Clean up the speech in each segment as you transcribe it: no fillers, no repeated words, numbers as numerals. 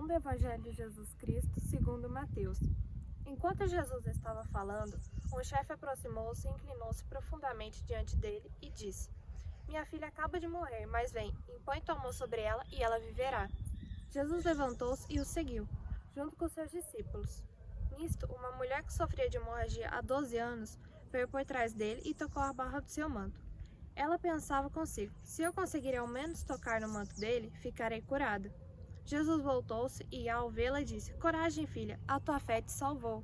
do Evangelho de Jesus Cristo segundo Mateus. Enquanto Jesus estava falando, um chefe aproximou-se e inclinou-se profundamente diante dele e disse: Minha filha acaba de morrer, mas vem, impõe tua mão sobre ela e ela viverá. Jesus levantou-se e o seguiu, junto com seus discípulos. Nisto, uma mulher que sofria de hemorragia há 12 anos veio por trás dele e tocou a barra do seu manto. Ela pensava consigo: se eu conseguir ao menos tocar no manto dele, ficarei curada. Jesus voltou-se e, ao vê-la, disse: Coragem, filha, a tua fé te salvou.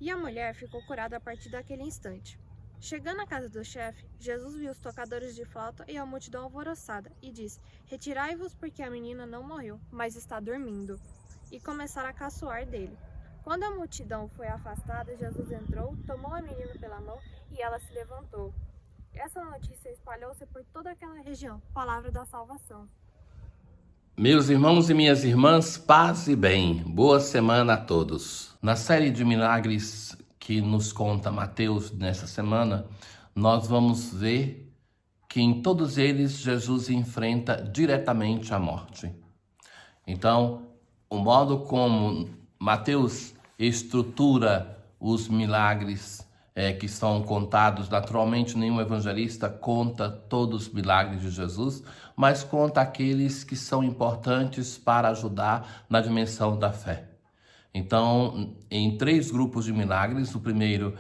E a mulher ficou curada a partir daquele instante. Chegando à casa do chefe, Jesus viu os tocadores de flauta e a multidão alvoroçada e disse: Retirai-vos, porque a menina não morreu, mas está dormindo. E começaram a caçoar dele. Quando a multidão foi afastada, Jesus entrou, tomou a menina pela mão e ela se levantou. Essa notícia espalhou-se por toda aquela região. Palavra da salvação. Meus irmãos e minhas irmãs, paz e bem. Boa semana a todos. Na série de milagres que nos conta Mateus nessa semana, nós vamos ver que em todos eles Jesus enfrenta diretamente a morte. Então, o modo como Mateus estrutura os milagres que são contados, naturalmente nenhum evangelista conta todos os milagres de Jesus, mas conta aqueles que são importantes para ajudar na dimensão da fé. Então, em 3 grupos de milagres, o primeiro,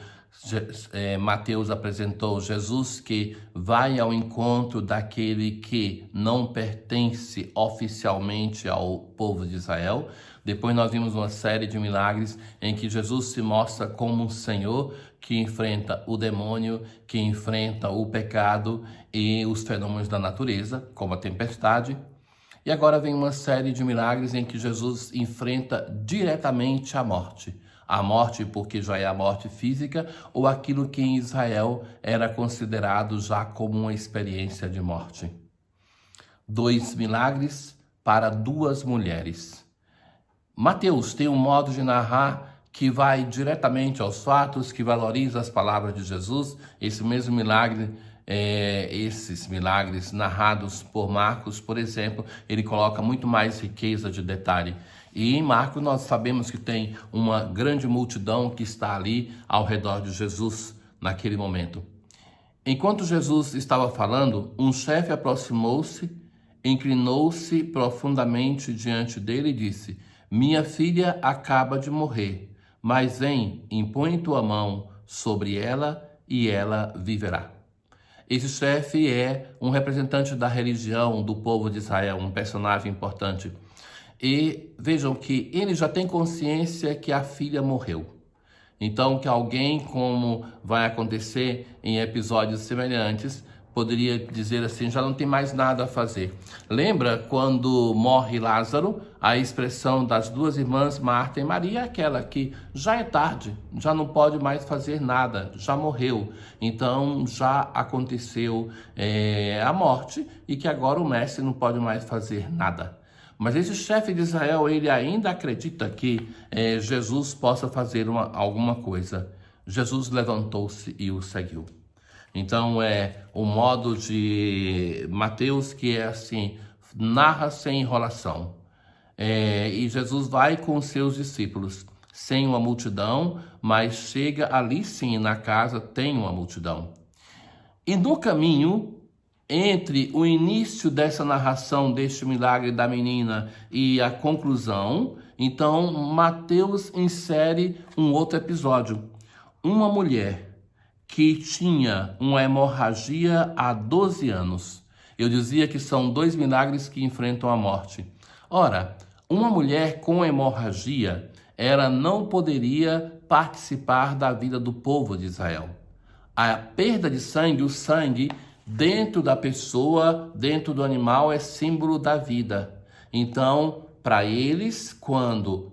Mateus apresentou Jesus que vai ao encontro daquele que não pertence oficialmente ao povo de Israel. Depois nós vimos uma série de milagres em que Jesus se mostra como um Senhor que enfrenta o demônio, que enfrenta o pecado e os fenômenos da natureza, como a tempestade. E agora vem uma série de milagres em que Jesus enfrenta diretamente a morte. A morte porque já é a morte física ou aquilo que em Israel era considerado já como uma experiência de morte. 2 milagres para 2 mulheres. Mateus tem um modo de narrar que vai diretamente aos fatos, que valoriza as palavras de Jesus. Esse mesmo milagre, esses milagres narrados por Marcos, por exemplo, ele coloca muito mais riqueza de detalhe. E em Marcos nós sabemos que tem uma grande multidão que está ali ao redor de Jesus naquele momento. Enquanto Jesus estava falando, um chefe aproximou-se, inclinou-se profundamente diante dele e disse: Minha filha acaba de morrer, mas vem, impõe tua mão sobre ela e ela viverá. Esse chefe é um representante da religião do povo de Israel, um personagem importante. E vejam que ele já tem consciência que a filha morreu. Então, que alguém, como vai acontecer em episódios semelhantes, poderia dizer assim: já não tem mais nada a fazer. Lembra quando morre Lázaro? A expressão das 2 irmãs, Marta e Maria, é aquela que já é tarde, já não pode mais fazer nada, já morreu. Então já aconteceu a morte e que agora o mestre não pode mais fazer nada. Mas esse chefe de Israel, ele ainda acredita que Jesus possa fazer alguma coisa. Jesus levantou-se e o seguiu. Então é o modo de Mateus que é assim, narra sem enrolação. E Jesus vai com os seus discípulos, sem uma multidão, mas chega ali sim, na casa tem uma multidão. E no caminho, entre o início dessa narração, deste milagre da menina e a conclusão, então Mateus insere um outro episódio. Uma mulher que tinha uma hemorragia há 12 anos. Eu dizia que são 2 milagres que enfrentam a morte. Ora, uma mulher com hemorragia, ela não poderia participar da vida do povo de Israel. A perda de sangue, o sangue dentro da pessoa, dentro do animal, é símbolo da vida. Então, para eles, quando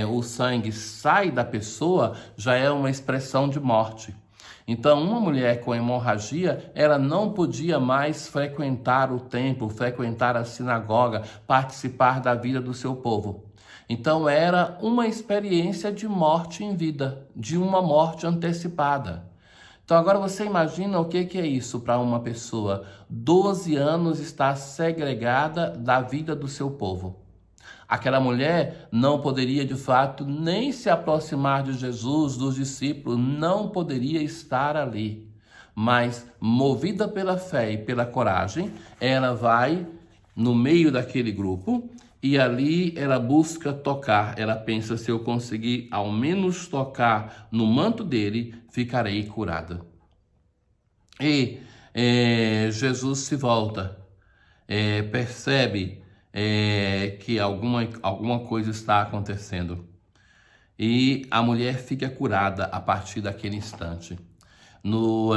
o sangue sai da pessoa, já é uma expressão de morte. Então, uma mulher com hemorragia, ela não podia mais frequentar o templo, frequentar a sinagoga, participar da vida do seu povo. Então, era uma experiência de morte em vida, de uma morte antecipada. Então, agora você imagina o que é isso para uma pessoa. 12 anos está segregada da vida do seu povo. Aquela mulher não poderia, de fato, nem se aproximar de Jesus, dos discípulos, não poderia estar ali. Mas, movida pela fé e pela coragem, ela vai no meio daquele grupo e ali ela busca tocar. Ela pensa, se eu conseguir ao menos tocar no manto dele, ficarei curada. E Jesus se volta, percebe que alguma coisa está acontecendo. E a mulher fica curada a partir daquele instante. No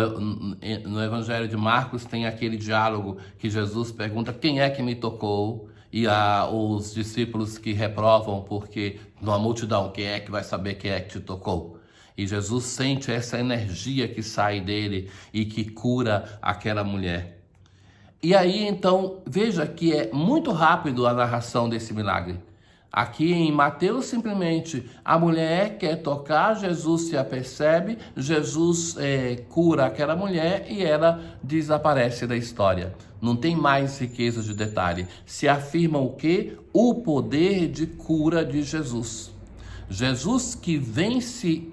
Evangelho de Marcos tem aquele diálogo que Jesus pergunta: quem é que me tocou? E os discípulos que reprovam, porque numa multidão, quem é que vai saber quem é que te tocou? E Jesus sente essa energia que sai dele e que cura aquela mulher. E aí, então, veja que é muito rápido a narração desse milagre. Aqui em Mateus, simplesmente, a mulher quer tocar, Jesus se apercebe, Jesus cura aquela mulher e ela desaparece da história. Não tem mais riqueza de detalhe. Se afirma o quê? O poder de cura de Jesus. Jesus que vence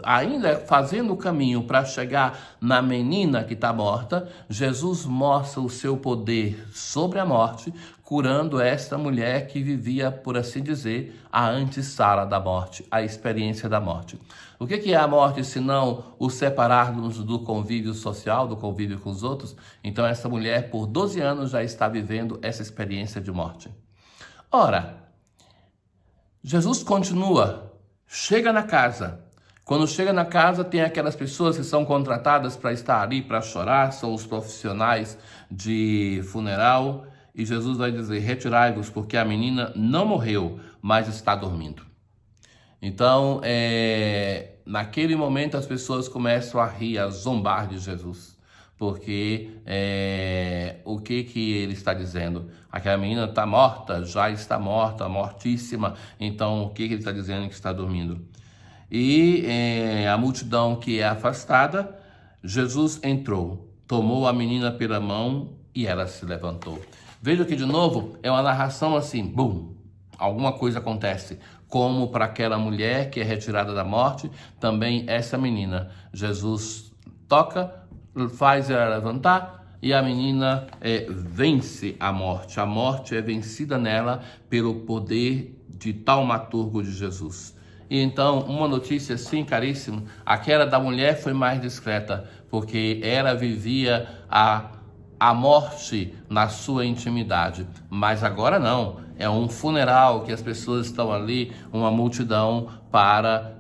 ainda fazendo o caminho para chegar na menina que está morta, Jesus mostra o seu poder sobre a morte, curando esta mulher que vivia, por assim dizer, a antessala da morte, a experiência da morte. O que é a morte, senão o separar-nos do convívio social, do convívio com os outros? Então essa mulher, por 12 anos, já está vivendo essa experiência de morte. Ora, Jesus continua, chega na casa. Quando chega na casa, tem aquelas pessoas que são contratadas para estar ali, para chorar, são os profissionais de funeral. E Jesus vai dizer: retirai-vos, porque a menina não morreu, mas está dormindo. Então, naquele momento, as pessoas começam a rir, a zombar de Jesus. Porque o que ele está dizendo? Aquela menina está morta, já está morta, mortíssima. Então, o que ele está dizendo que está dormindo? E a multidão que é afastada, Jesus entrou, tomou a menina pela mão e ela se levantou. Veja que, de novo, é uma narração assim, bum, alguma coisa acontece. Como para aquela mulher que é retirada da morte, também essa menina, Jesus toca, faz ela levantar e a menina vence a morte. A morte é vencida nela pelo poder de taumaturgo de Jesus. E então, uma notícia assim, caríssimo, aquela da mulher foi mais discreta, porque ela vivia a morte na sua intimidade. Mas agora não, é um funeral que as pessoas estão ali, uma multidão para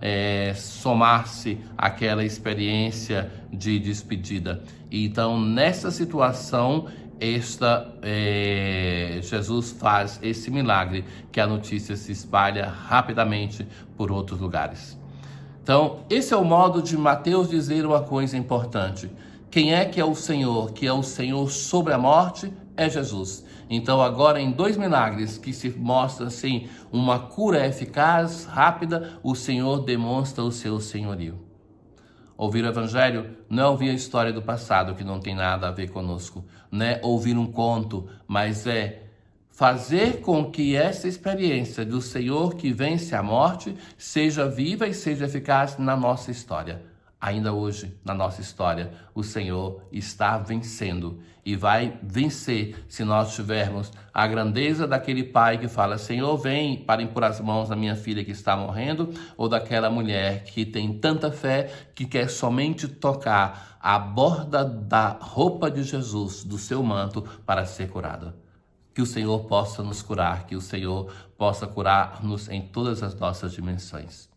somar-se àquela experiência de despedida. Então, nessa situação, Jesus faz esse milagre, que a notícia se espalha rapidamente por outros lugares. Então, esse é o modo de Mateus dizer uma coisa importante. Quem é que é o Senhor? Que é o Senhor sobre a morte? É Jesus. Então, agora, em 2 milagres que se mostra assim, uma cura eficaz, rápida, o Senhor demonstra o seu senhorio. Ouvir o Evangelho não é ouvir a história do passado, que não tem nada a ver conosco. Não é ouvir um conto, mas é fazer com que essa experiência do Senhor que vence a morte seja viva e seja eficaz na nossa história. Ainda hoje, na nossa história, o Senhor está vencendo e vai vencer se nós tivermos a grandeza daquele pai que fala: Senhor, vem para impor as mãos na minha filha que está morrendo, ou daquela mulher que tem tanta fé que quer somente tocar a borda da roupa de Jesus, do seu manto, para ser curada. Que o Senhor possa nos curar, que o Senhor possa curar-nos em todas as nossas dimensões.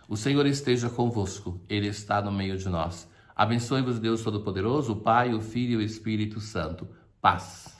O Senhor esteja convosco, Ele está no meio de nós. Abençoe-vos Deus Todo-Poderoso, o Pai, o Filho e o Espírito Santo. Paz.